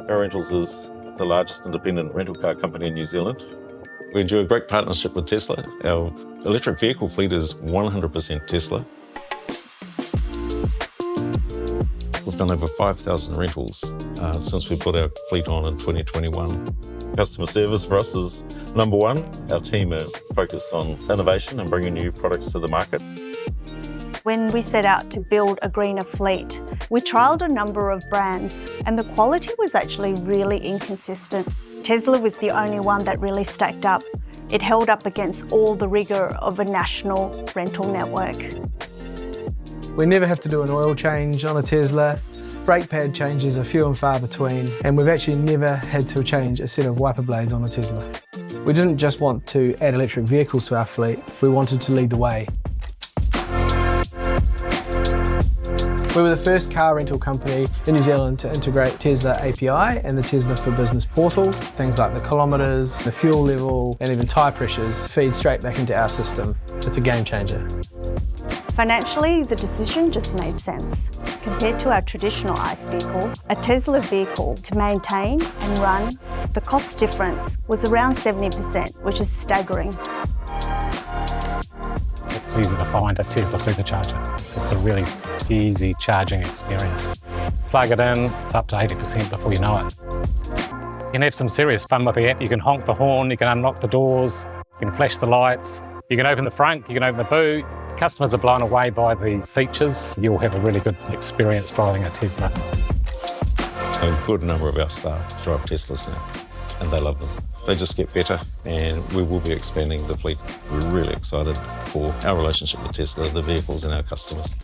Our Rentals is the largest independent rental car company in New Zealand. We enjoy a great partnership with Tesla. Our electric vehicle fleet is 100% Tesla. We've done over 5,000 rentals since we put our fleet on in 2021. Customer service for us is number one. Our team are focused on innovation and bringing new products to the market. When we set out to build a greener fleet, we trialled a number of brands and the quality was actually really inconsistent. Tesla was the only one that really stacked up. It held up against all the rigour of a national rental network. We never have to do an oil change on a Tesla. Brake pad changes are few and far between, and we've actually never had to change a set of wiper blades on a Tesla. We didn't just want to add electric vehicles to our fleet, we wanted to lead the way. We were the first car rental company in New Zealand to integrate Tesla API and the Tesla for Business portal. Things like the kilometres, the fuel level, and even tyre pressures feed straight back into our system. It's a game changer. Financially, the decision just made sense. Compared to our traditional ICE vehicle, a Tesla vehicle to maintain and run, the cost difference was around 70%, which is staggering. It's easy to find a Tesla supercharger. It's a really easy charging experience. Plug it in, it's up to 80% before you know it. You can have some serious fun with the app. You can honk the horn, you can unlock the doors, you can flash the lights, you can open the front, you can open the boot. Customers are blown away by the features. You'll have a really good experience driving a Tesla. A good number of our staff drive Teslas now, and they love them. They just get better, and we will be expanding the fleet. We're really excited for our relationship with Tesla, the vehicles and our customers.